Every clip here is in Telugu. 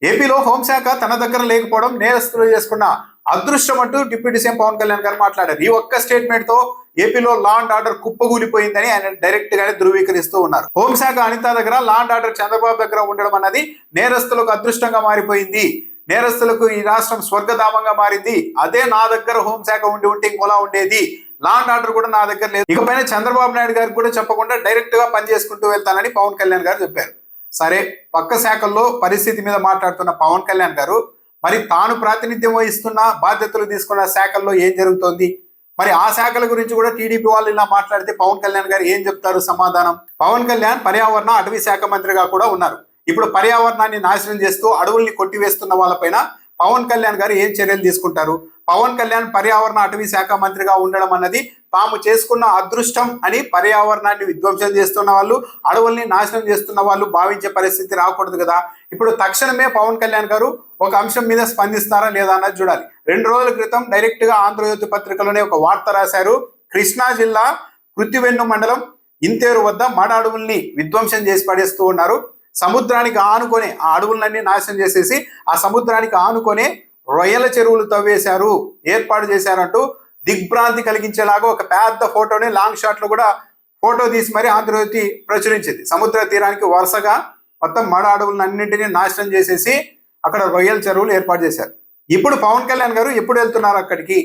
ఏపీలో హోంశాఖ తన దగ్గర లేకపోవడం నేరస్తులు చేసుకున్న అదృష్టం అంటూ డిప్యూటీ సీఎం పవన్ కళ్యాణ్ గారు మాట్లాడారు. ఈ ఒక్క స్టేట్మెంట్ తో ఏపీలో లా అండ్ ఆర్డర్ కుప్పగూలిపోయిందని ఆయన డైరెక్ట్ గానే ధృవీకరిస్తూ ఉన్నారు. హోంశాఖ అనిత దగ్గర, లా అండ్ ఆర్డర్ చంద్రబాబు దగ్గర ఉండడం అన్నది నేరస్తులకు అదృష్టంగా మారిపోయింది. నేరస్తులకు ఈ రాష్ట్రం స్వర్గధామంగా మారింది. అదే నా దగ్గర హోంశాఖ ఉండి ఉంటే ఇంకోలా ఉండేది. లా అండ్ ఆర్డర్ కూడా నా దగ్గర లేదు. ఇకపైన చంద్రబాబు నాయుడు గారికి కూడా చెప్పకుండా డైరెక్ట్ గా పనిచేసుకుంటూ వెళ్తానని పవన్ కళ్యాణ్ గారు చెప్పారు. సరే, పక్క శాఖల్లో పరిస్థితి మీద మాట్లాడుతున్న పవన్ కళ్యాణ్ గారు మరి తాను ప్రాతినిధ్యం వహిస్తున్న, బాధ్యతలు తీసుకున్న శాఖల్లో ఏం జరుగుతోంది, మరి ఆ శాఖల గురించి కూడా టీడీపీ వాళ్ళు ఇలా మాట్లాడితే పవన్ కళ్యాణ్ గారు ఏం చెప్తారు సమాధానం? పవన్ కళ్యాణ్ పర్యావరణ, అటవీ శాఖ మంత్రిగా కూడా ఉన్నారు. ఇప్పుడు పర్యావరణాన్ని నాశనం చేస్తూ అడవుల్ని కొట్టివేస్తున్న వాళ్ళపైన పవన్ కళ్యాణ్ గారు ఏం చర్యలు తీసుకుంటారు? పవన్ కళ్యాణ్ పర్యావరణ, అటవీ శాఖ మంత్రిగా ఉండడం అన్నది తాము చేసుకున్న అదృష్టం అని పర్యావరణాన్ని విధ్వంసం చేస్తున్న వాళ్ళు, అడవుల్ని నాశనం చేస్తున్న వాళ్ళు భావించే పరిస్థితి రాకూడదు కదా. ఇప్పుడు తక్షణమే పవన్ కళ్యాణ్ గారు ఒక అంశం మీద స్పందిస్తారా లేదా అన్నది చూడాలి. 2 రోజుల క్రితం డైరెక్ట్ గా ఆంధ్రజ్యోతి పత్రికలోనే ఒక వార్త రాశారు. కృష్ణా జిల్లా కృత్తివెన్ను మండలం ఇంతేరు వద్ద మడ అడవుల్ని విధ్వంసం చేసి పడేస్తూ ఉన్నారు. సముద్రానికి ఆనుకొని ఆ అడవులన్నీ నాశనం చేసేసి ఆ సముద్రానికి ఆనుకొని రొయ్యల చెరువులు తవ్వేశారు, ఏర్పాటు చేశారంటూ దిగ్భ్రాంతి కలిగించేలాగా ఒక పెద్ద ఫోటోని లాంగ్ షాట్ లో కూడా ఫోటో తీసి మరి ఆంధ్రజ్యోతి ప్రచురించింది. సముద్ర తీరానికి వరుసగా మొత్తం మడ అడవులన్నింటినీ నాశనం చేసేసి అక్కడ రొయ్యల చెరువులు ఏర్పాటు చేశారు. ఇప్పుడు పవన్ కళ్యాణ్ గారు ఎప్పుడు వెళ్తున్నారు అక్కడికి?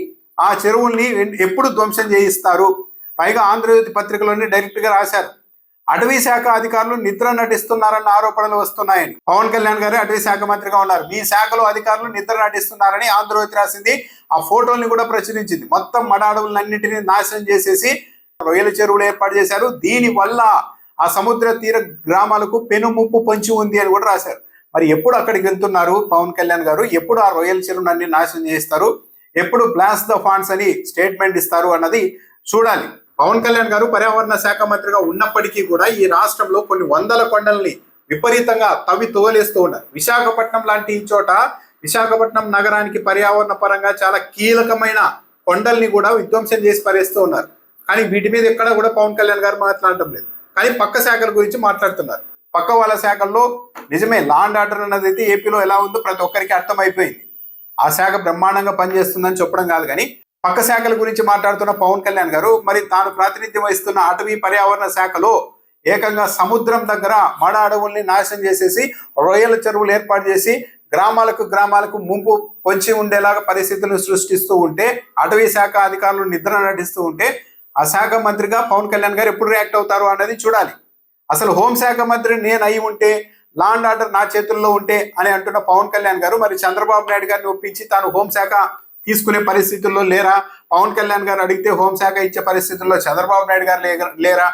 ఆ చెరువుల్ని ఎప్పుడు ధ్వంసం చేయిస్తారు? పైగా ఆంధ్రజ్యోతి పత్రికలోనే డైరెక్ట్ గా రాశారు, అటవీ శాఖ అధికారులు నిద్ర నటిస్తున్నారన్న ఆరోపణలు వస్తున్నాయని. పవన్ కళ్యాణ్ గారు అటవీ శాఖ మంత్రిగా ఉన్నారు, మీ శాఖలో అధికారులు నిద్ర నటిస్తున్నారని ఆంధ్రజ్యోతి రాసింది. ఆ ఫోటోల్ని కూడా ప్రచురించింది. మొత్తం మడ అడవులన్నింటినీ నాశనం చేసేసి రొయ్యల చెరువులు ఏర్పాటు చేశారు. దీని వల్ల ఆ సముద్ర తీర గ్రామాలకు పెనుముప్పు పొంచి ఉంది అని కూడా రాశారు. మరి ఎప్పుడు అక్కడికి వెళ్తున్నారు పవన్ కళ్యాణ్ గారు? ఎప్పుడు ఆ రొయ్యల చెరువులన్నీ నాశనం చేస్తారు? ఎప్పుడు బ్లాస్ట్ ద ఫాండ్స్ అని స్టేట్మెంట్ ఇస్తారు అన్నది చూడాలి. పవన్ కళ్యాణ్ గారు పర్యావరణ శాఖ మంత్రిగా ఉన్నప్పటికీ కూడా ఈ రాష్ట్రంలో కొన్ని వందల కొండల్ని విపరీతంగా తవ్వి తోలేస్తూ ఉన్నారు. విశాఖపట్నం లాంటి చోట, విశాఖపట్నం నగరానికి పర్యావరణ పరంగా చాలా కీలకమైన కొండల్ని కూడా విధ్వంసం చేసి పరేస్తూ ఉన్నారు. కానీ వీటి మీద ఎక్కడ కూడా పవన్ కళ్యాణ్ గారు మాట్లాడటం లేదు. కానీ పక్క శాఖల గురించి మాట్లాడుతున్నారు. పక్క వాళ్ళ శాఖల్లో నిజమే లా అండ్ ఆర్డర్ అన్నది అయితే ఏపీలో ఎలా ఉందో ప్రతి ఒక్కరికి అర్థమైపోయింది. ఆ శాఖ బ్రహ్మాండంగా పనిచేస్తుందని చెప్పడం కాదు, కానీ పక్క శాఖల గురించి మాట్లాడుతున్న పవన్ కళ్యాణ్ గారు మరి తాను ప్రాతినిధ్యం వహిస్తున్న అటవీ పర్యావరణ శాఖలో ఏకంగా సముద్రం దగ్గర మడ అడవుల్ని నాశనం చేసేసి రొయ్యల చెరువులు ఏర్పాటు చేసి గ్రామాలకు ముంపు పొంచి ఉండేలాగా పరిస్థితులను సృష్టిస్తూ ఉంటే, అటవీ శాఖ అధికారులు నిద్ర నటిస్తూ ఉంటే ఆ శాఖ మంత్రిగా పవన్ కళ్యాణ్ గారు ఎప్పుడు రియాక్ట్ అవుతారు అన్నది చూడాలి. అసలు హోంశాఖ మంత్రి నేను అయి ఉంటే, లా అండ్ ఆర్డర్ నా చేతుల్లో ఉంటే అని అంటున్న పవన్ కళ్యాణ్ గారు మరి చంద్రబాబు నాయుడు గారిని ఒప్పించి తాను హోంశాఖ తీసుకునే పరిస్థితుల్లో లేరా? పవన్ కళ్యాణ్ గారు అడిగితే హోంశాఖ ఇచ్చే పరిస్థితుల్లో చంద్రబాబు నాయుడు గారు లేరా?